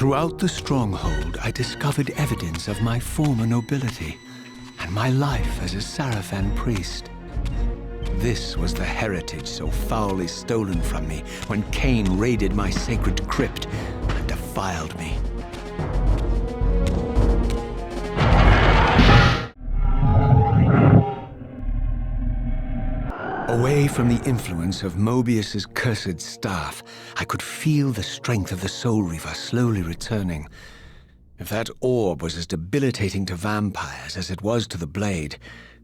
Throughout the stronghold, I discovered evidence of my former nobility and my life as a Sarafan priest. This was the heritage so foully stolen from me when Kain raided my sacred crypt and defiled me. Away from the influence of Mobius's cursed staff, I could feel the strength of the Soul Reaver slowly returning. If that orb was as debilitating to vampires as it was to the blade,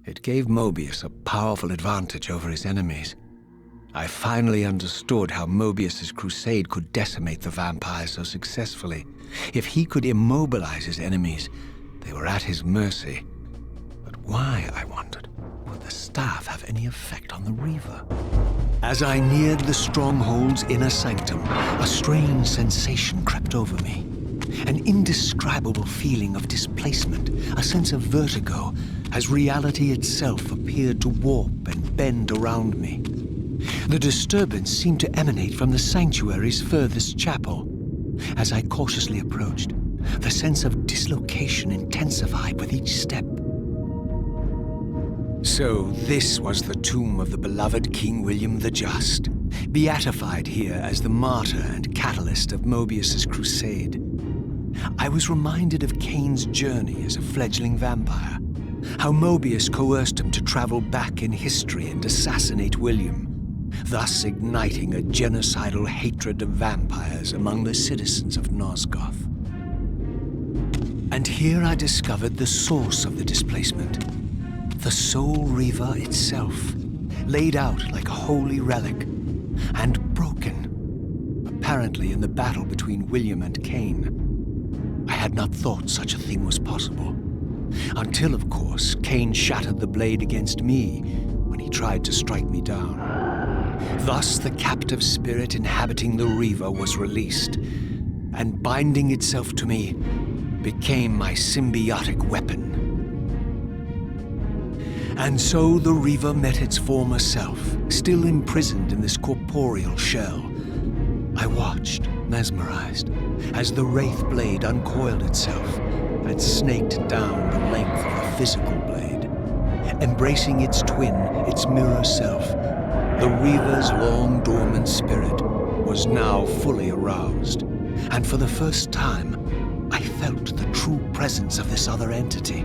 it gave Mobius a powerful advantage over his enemies. I finally understood how Mobius's crusade could decimate the vampires so successfully. If he could immobilize his enemies, they were at his mercy. But why, I wondered, would the staff have any effect on the Reaver? As I neared the stronghold's inner sanctum, a strange sensation crept over me. An indescribable feeling of displacement, a sense of vertigo, as reality itself appeared to warp and bend around me. The disturbance seemed to emanate from the sanctuary's furthest chapel. As I cautiously approached, the sense of dislocation intensified with each step. So this was the tomb of the beloved King William the Just, beatified here as the martyr and catalyst of Mobius's crusade. I was reminded of Kain's journey as a fledgling vampire, how Mobius coerced him to travel back in history and assassinate William, thus igniting a genocidal hatred of vampires among the citizens of Nosgoth. And here I discovered the source of the displacement. The Soul Reaver itself, laid out like a holy relic, and broken, apparently in the battle between William and Kain. I had not thought such a thing was possible, until, of course, Kain shattered the blade against me when he tried to strike me down. Thus, the captive spirit inhabiting the Reaver was released, and binding itself to me, became my symbiotic weapon. And so the Reaver met its former self, still imprisoned in this corporeal shell. I watched, mesmerized, as the Wraith blade uncoiled itself and snaked down the length of the physical blade. Embracing its twin, its mirror self, the Reaver's long-dormant spirit was now fully aroused. And for the first time, I felt the true presence of this other entity,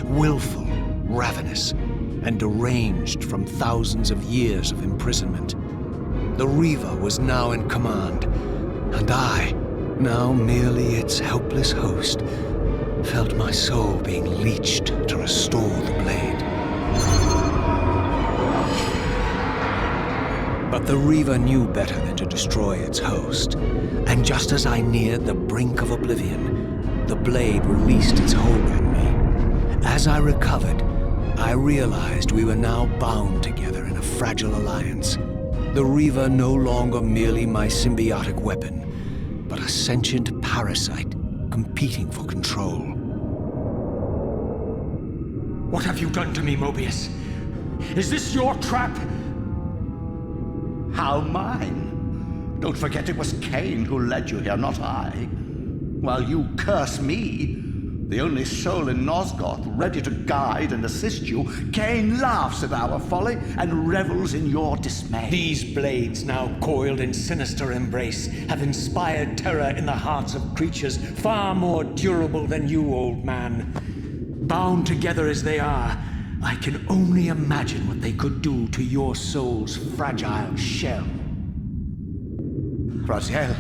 willful, ravenous, and deranged from thousands of years of imprisonment. The Reaver was now in command, and I, now merely its helpless host, felt my soul being leeched to restore the blade. But the Reaver knew better than to destroy its host, and just as I neared the brink of oblivion, the blade released its hold on me. As I recovered, I realized we were now bound together in a fragile alliance. The Reaver no longer merely my symbiotic weapon, but a sentient parasite competing for control. What have you done to me, Mobius? Is this your trap? How mine? Don't forget it was Kain who led you here, not I. While you curse me, the only soul in Nosgoth ready to guide and assist you, Kain laughs at our folly and revels in your dismay. These blades, now coiled in sinister embrace, have inspired terror in the hearts of creatures far more durable than you, old man. Bound together as they are, I can only imagine what they could do to your soul's fragile shell. Raziel,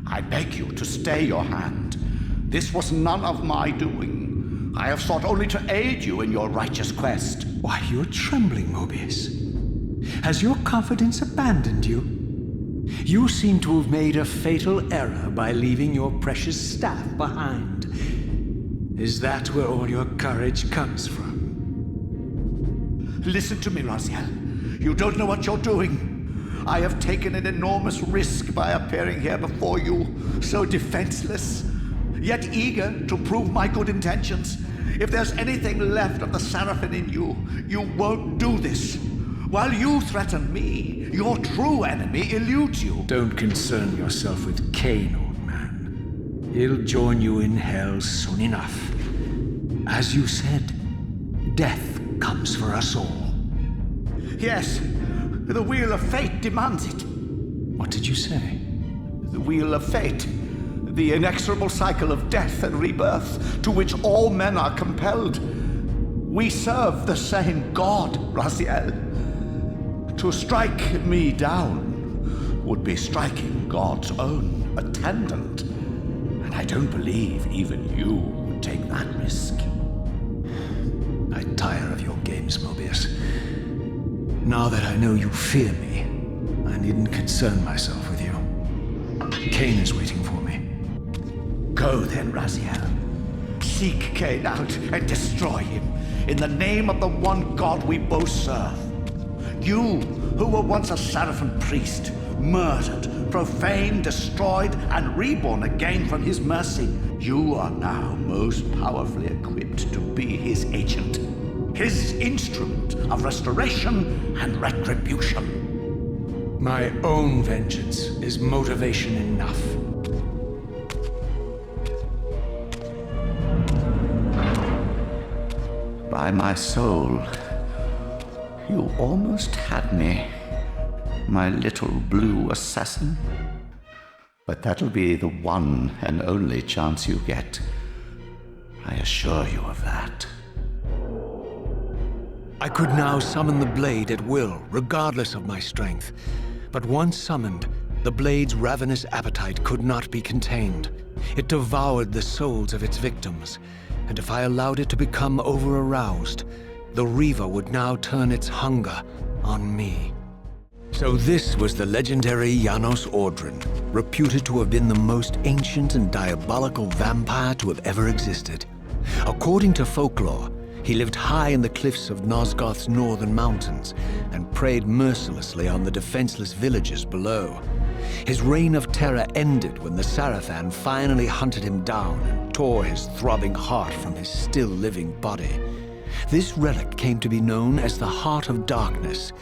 I beg you to stay your hand. This was none of my doing. I have sought only to aid you in your righteous quest. Why, you're trembling, Mobius. Has your confidence abandoned you? You seem to have made a fatal error by leaving your precious staff behind. Is that where all your courage comes from? Listen to me, Raziel. You don't know what you're doing. I have taken an enormous risk by appearing here before you, so defenseless, yet eager to prove my good intentions. If there's anything left of the Sarafan in you, you won't do this. While you threaten me, your true enemy eludes you. Don't concern yourself with Kain, old man. He'll join you in hell soon enough. As you said, death comes for us all. Yes, the wheel of fate demands it. What did you say? The wheel of fate. The inexorable cycle of death and rebirth to which all men are compelled. We serve the same God, Raziel. To strike me down would be striking God's own attendant. And I don't believe even you would take that risk. I tire of your games, Mobius. Now that I know you fear me, I needn't concern myself with you. Kain is waiting for me. Go then, Raziel. Seek Kain out and destroy him in the name of the one God we both serve. You, who were once a Sarafan priest, murdered, profaned, destroyed, and reborn again from his mercy, you are now most powerfully equipped to be his agent, his instrument of restoration and retribution. My own vengeance is motivation enough. By my soul, you almost had me, my little blue assassin. But that'll be the one and only chance you get. I assure you of that. I could now summon the blade at will, regardless of my strength. But once summoned, the blade's ravenous appetite could not be contained. It devoured the souls of its victims, and if I allowed it to become over-aroused, the Reaver would now turn its hunger on me. So this was the legendary Janos Audrin, reputed to have been the most ancient and diabolical vampire to have ever existed. According to folklore, he lived high in the cliffs of Nosgoth's northern mountains and preyed mercilessly on the defenseless villages below. His reign of terror ended when the Sarafan finally hunted him down and tore his throbbing heart from his still-living body. This relic came to be known as the Heart of Darkness,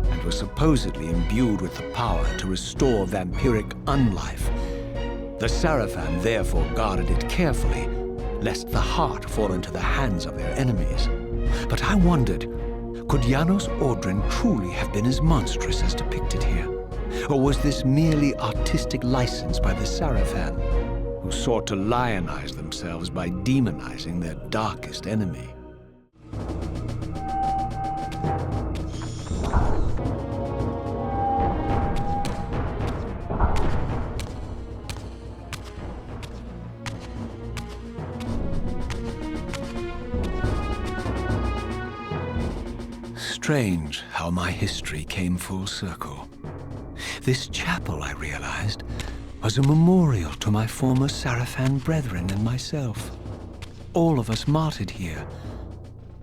and was supposedly imbued with the power to restore vampiric unlife. The Sarafan therefore guarded it carefully, lest the heart fall into the hands of their enemies. But I wondered, could Janos Audrin truly have been as monstrous as depicted here? Or was this merely artistic license by the Sarafan, who sought to lionize themselves by demonizing their darkest enemy? Strange how my history came full circle. This chapel, I realized, was a memorial to my former Sarafan brethren and myself. All of us martyred here,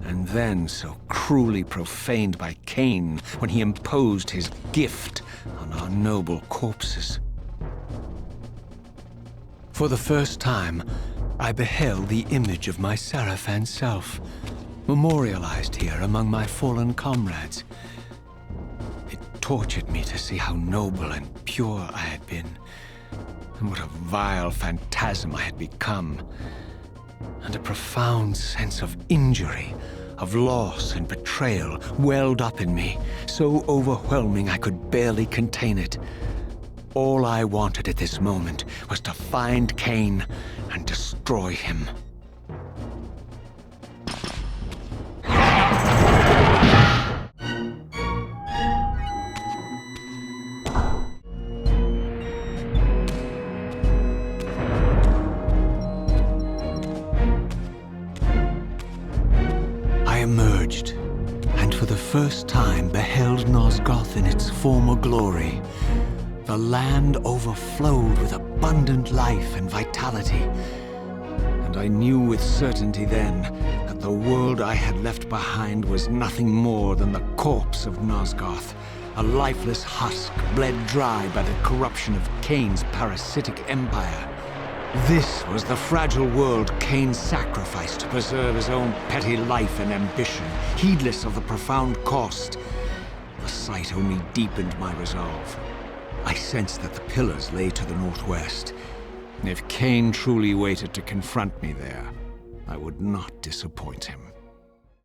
and then so cruelly profaned by Kain when he imposed his gift on our noble corpses. For the first time, I beheld the image of my Sarafan self, memorialized here among my fallen comrades. It tortured me to see how noble and pure I had been, and what a vile phantasm I had become, and a profound sense of injury, of loss and betrayal welled up in me, so overwhelming I could barely contain it. All I wanted at this moment was to find Kain and destroy him. Emerged, and for the first time beheld Nosgoth in its former glory. The land overflowed with abundant life and vitality, and I knew with certainty then that the world I had left behind was nothing more than the corpse of Nosgoth, a lifeless husk bled dry by the corruption of Kain's parasitic empire. This was the fragile world Kain sacrificed to preserve his own petty life and ambition, heedless of the profound cost. The sight only deepened my resolve. I sensed that the pillars lay to the northwest, If Kain truly waited to confront me there, I would not disappoint him.